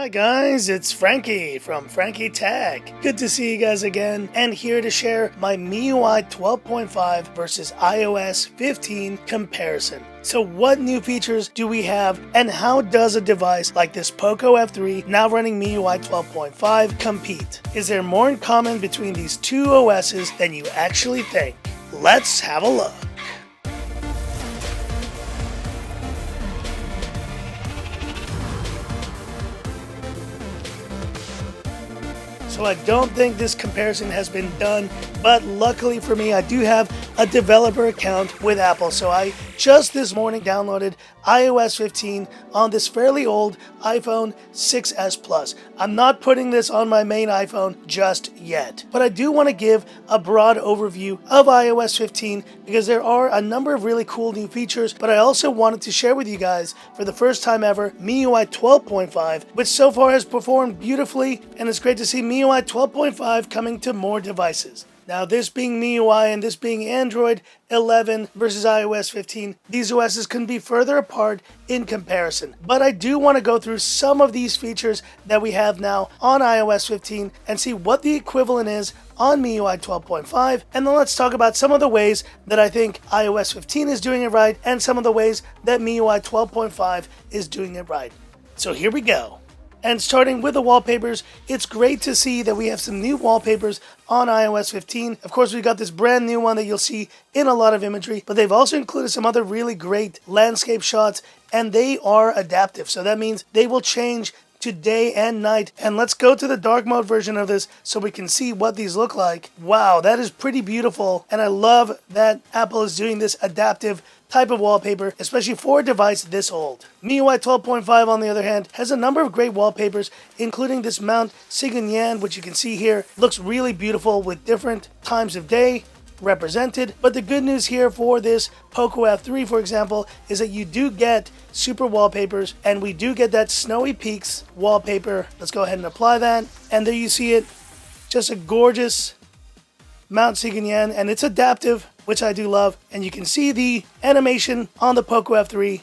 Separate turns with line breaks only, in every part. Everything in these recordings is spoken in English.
Hi guys, it's Frankie from Frankie Tech. Good to see you guys again, and here to share my MIUI 12.5 versus iOS 15 comparison. So what new features do we have, and how does a device like this POCO F3 now running MIUI 12.5 compete? Is there more in common between these two OSes than you actually think? Let's have a look. So I don't think this comparison has been done, but luckily for me, I do have a developer account with Apple. So I just this morning downloaded iOS 15 on this fairly old iPhone 6s Plus. I'm not putting this on my main iPhone just yet, but I do want to give a broad overview of iOS 15 because there are a number of really cool new features, but I also wanted to share with you guys for the first time ever MIUI 12.5, which so far has performed beautifully, and it's great to see MIUI 12.5 coming to more devices. Now, this being MIUI and this being Android 11 versus iOS 15, these OSs can be further apart in comparison. But I do want to go through some of these features that we have now on iOS 15 and see what the equivalent is on MIUI 12.5. And then let's talk about some of the ways that I think iOS 15 is doing it right and some of the ways that MIUI 12.5 is doing it right. So here we go. And starting with the wallpapers, it's great to see that we have some new wallpapers on iOS 15. Of course, we've got this brand new one that you'll see in a lot of imagery, but they've also included some other really great landscape shots, and they are adaptive. So that means they will change to day and night. And let's go to the dark mode version of this so we can see what these look like. Wow, that is pretty beautiful. And I love that Apple is doing this adaptive type of wallpaper, especially for a device this old. MIUI 12.5, on the other hand, has a number of great wallpapers, including this Mount Sigunian, which you can see here. Looks really beautiful with different times of day represented. But the good news here for this POCO F3, for example, is that you do get super wallpapers, and we do get that Snowy Peaks wallpaper. Let's go ahead and apply that. And there you see it, just a gorgeous Mount Sigunian, and it's adaptive, which I do love. And you can see the animation on the POCO F3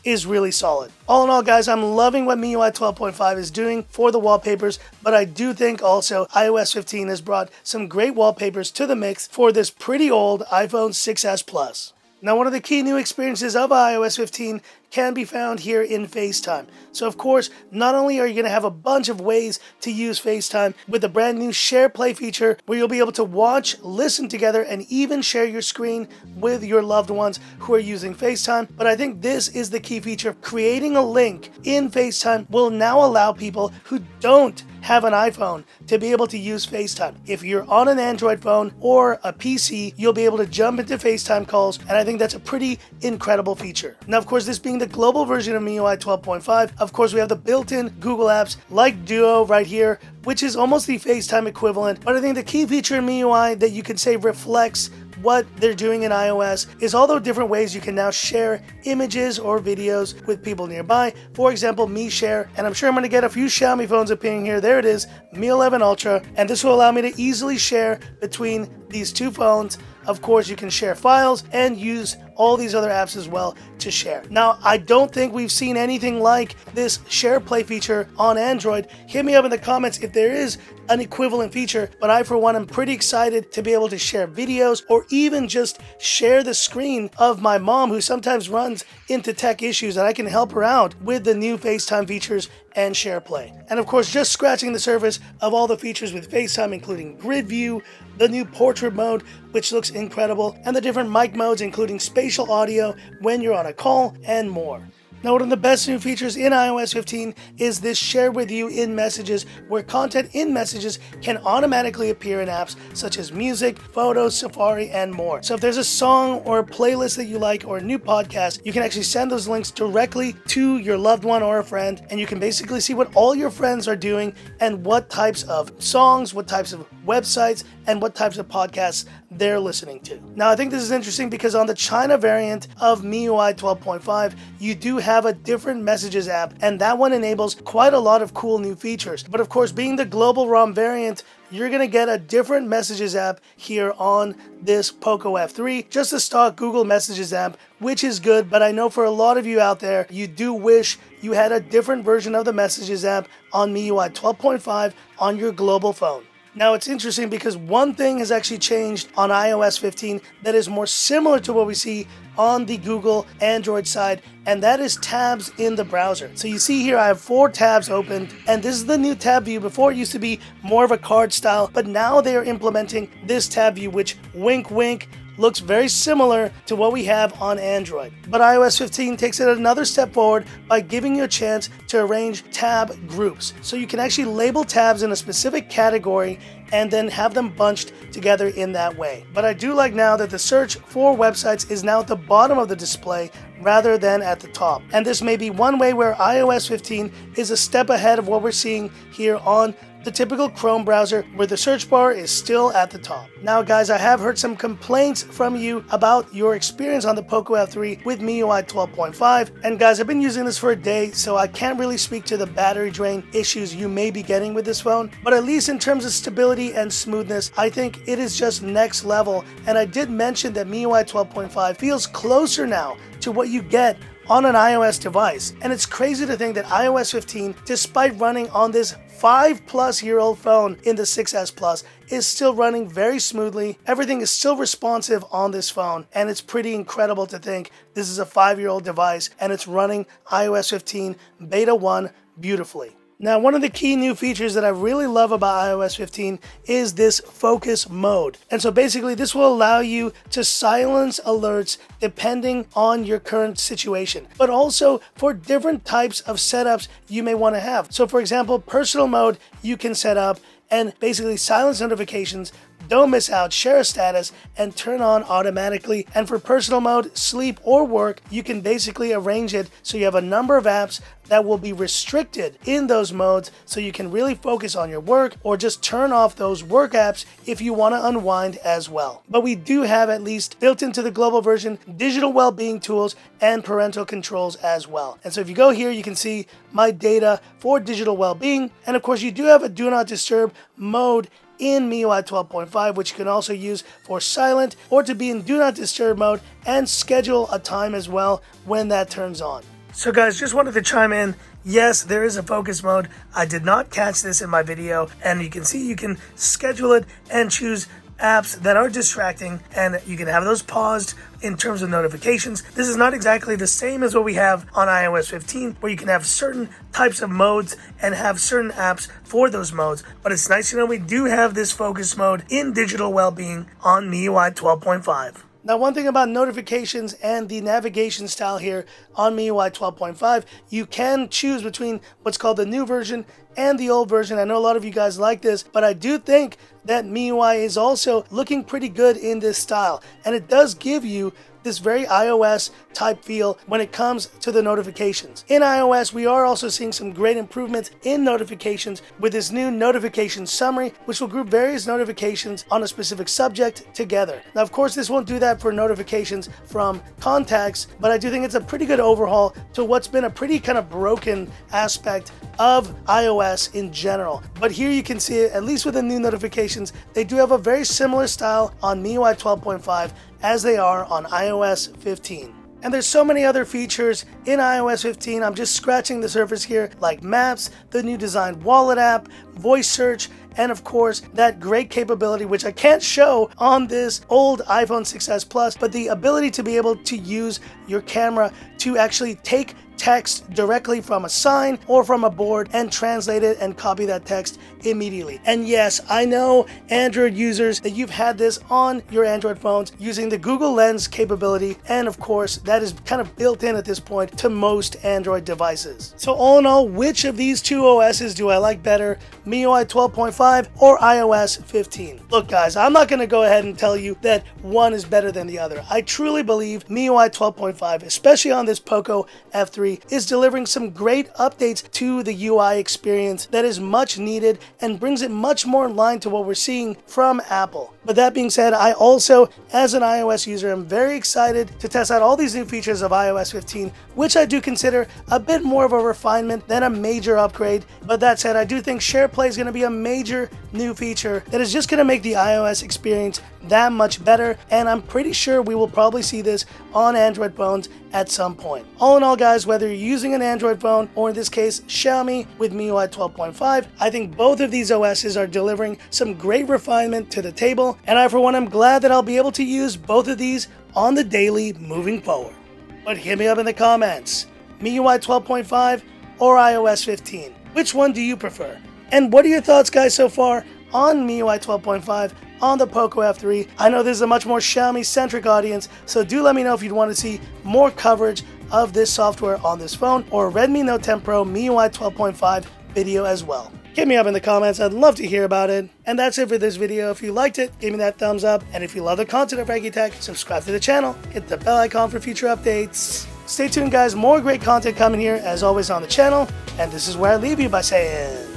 is really solid. All in all, guys, I'm loving what MIUI 12.5 is doing for the wallpapers, but I do think also iOS 15 has brought some great wallpapers to the mix for this pretty old iPhone 6s Plus. Now, one of the key new experiences of iOS 15 can be found here in FaceTime. So, of course, not only are you going to have a bunch of ways to use FaceTime with the brand new SharePlay feature where you'll be able to watch, listen together, and even share your screen with your loved ones who are using FaceTime, but I think this is the key feature. Creating a link in FaceTime will now allow people who don't have an iPhone to be able to use FaceTime. If you're on an Android phone or a PC, you'll be able to jump into FaceTime calls, and I think that's a pretty incredible feature. Now, of course, this being the global version of MIUI 12.5, of course, we have the built-in Google apps like Duo right here, which is almost the FaceTime equivalent. But I think the key feature in MIUI that you could say reflects what they're doing in iOS is all the different ways you can now share images or videos with people nearby. For example, Mi Share, and I'm sure I'm going to get a few Xiaomi phones appearing here. There it is, Mi 11 Ultra, and this will allow me to easily share between these two phones. Of course, you can share files and use all these other apps as well to share. Now, I don't think we've seen anything like this SharePlay feature on Android. Hit me up in the comments if there is an equivalent feature, but I, for one, am pretty excited to be able to share videos or even just share the screen of my mom, who sometimes runs into tech issues, and I can help her out with the new FaceTime features and SharePlay. And of course, just scratching the surface of all the features with FaceTime, including grid view, the new portrait mode, which looks incredible, and the different mic modes, including spatial audio when you're on a call, and more. Now, one of the best new features in iOS 15 is this Share With You in Messages, where content in Messages can automatically appear in apps such as music, photos, Safari, and more. So if there's a song or a playlist that you like or a new podcast, you can actually send those links directly to your loved one or a friend, and you can basically see what all your friends are doing and what types of songs, what types of websites, and what types of podcasts they're listening to. Now, I think this is interesting because on the China variant of MIUI 12.5, you do have a different messages app, and that one enables quite a lot of cool new features. But of course, being the global ROM variant, you're going to get a different messages app here on this POCO F3, just a stock Google Messages app, which is good, but I know for a lot of you out there, you do wish you had a different version of the Messages app on MIUI 12.5 on your global phone. Now it's interesting because one thing has actually changed on iOS 15 that is more similar to what we see on the Google Android side, and that is tabs in the browser. So you see here I have 4 tabs opened, and this is the new tab view. Before it used to be more of a card style, but now they are implementing this tab view, which wink wink looks very similar to what we have on Android. But iOS 15 takes it another step forward by giving you a chance to arrange tab groups. So you can actually label tabs in a specific category and then have them bunched together in that way. But I do like now that the search for websites is now at the bottom of the display rather than at the top. And this may be one way where iOS 15 is a step ahead of what we're seeing here on the typical Chrome browser, where the search bar is still at the top. Now guys, I have heard some complaints from you about your experience on the POCO F3 with MIUI 12.5, and guys, I've been using this for a day, so I can't really speak to the battery drain issues you may be getting with this phone, but at least in terms of stability and smoothness, I think it is just next level. And I did mention that MIUI 12.5 feels closer now to what you get on an iOS device. And it's crazy to think that iOS 15, despite running on this 5-plus-year-old phone in the 6S Plus, is still running very smoothly. Everything is still responsive on this phone, and it's pretty incredible to think this is a 5-year-old device and it's running iOS 15 Beta 1 beautifully. Now, one of the key new features that I really love about iOS 15 is this focus mode. And so basically this will allow you to silence alerts depending on your current situation, but also for different types of setups you may want to have. So for example, personal mode you can set up and basically silence notifications, don't miss out, share a status, and turn on automatically. And for personal mode, sleep or work, you can basically arrange it so you have a number of apps that will be restricted in those modes so you can really focus on your work, or just turn off those work apps if you want to unwind as well. But we do have, at least built into the global version, digital well-being tools and parental controls as well. And so if you go here, you can see my data for digital well-being. And of course, you do have a do not disturb mode in MIUI 12.5, which you can also use for silent or to be in do not disturb mode and schedule a time as well when that turns on. So guys, just wanted to chime in. Yes, there is a focus mode. I did not catch this in my video, and you can see you can schedule it and choose apps that are distracting, and you can have those paused in terms of notifications. This is not exactly the same as what we have on iOS 15, where you can have certain types of modes and have certain apps for those modes, but it's nice to know we do have this focus mode in digital well-being on MIUI 12.5. Now, one thing about notifications and the navigation style here on MIUI 12.5, you can choose between what's called the new version and the old version. I know a lot of you guys like this, but I do think that MIUI is also looking pretty good in this style, and it does give you this very iOS type feel when it comes to the notifications. In iOS, we are also seeing some great improvements in notifications with this new notification summary, which will group various notifications on a specific subject together. Now, of course, this won't do that for notifications from contacts, but I do think it's a pretty good overhaul to what's been a pretty kind of broken aspect of iOS in general. But here you can see it, at least with the new notifications, they do have a very similar style on MIUI 12.5 as they are on iOS 15. And there's so many other features in iOS 15, I'm just scratching the surface here, like Maps, the new designed Wallet app, voice search, and of course, that great capability, which I can't show on this old iPhone 6s Plus, but the ability to be able to use your camera to actually take text directly from a sign or from a board and translate it and copy that text immediately. And yes, I know Android users that you've had this on your Android phones using the Google Lens capability, and of course that is kind of built in at this point to most Android devices. So all in all, which of these two OSs do I like better, MIUI 12.5 or iOS 15? Look guys, I'm not going to go ahead and tell you that one is better than the other. I truly believe MIUI 12.5, especially on this POCO F3, is delivering some great updates to the UI experience that is much needed and brings it much more in line to what we're seeing from Apple. But that being said, I also, as an iOS user, am very excited to test out all these new features of iOS 15, which I do consider a bit more of a refinement than a major upgrade. But that said, I do think SharePlay is going to be a major new feature that is just going to make the iOS experience that much better, and I'm pretty sure we will probably see this on Android phones at some point. All in all, guys, whether you're using an Android phone or in this case Xiaomi with MIUI 12.5, I think both of these OSs are delivering some great refinement to the table, and I for one am glad that I'll be able to use both of these on the daily moving forward. But hit me up in the comments, MIUI 12.5 or iOS 15. Which one do you prefer? And what are your thoughts, guys, so far on MIUI 12.5 on the POCO F3? I know this is a much more Xiaomi-centric audience, so do let me know if you'd want to see more coverage of this software on this phone or Redmi Note 10 Pro MIUI 12.5 video as well. Hit me up in the comments, I'd love to hear about it. And that's it for this video. If you liked it, give me that thumbs up. And if you love the content of Frankie Tech, subscribe to the channel, hit the bell icon for future updates. Stay tuned, guys, more great content coming here as always on the channel. And this is where I leave you by saying,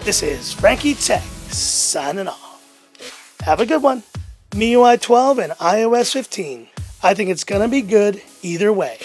this is Frankie Tech signing off. Have a good one. MIUI 12 and iOS 15. I think it's gonna be good either way.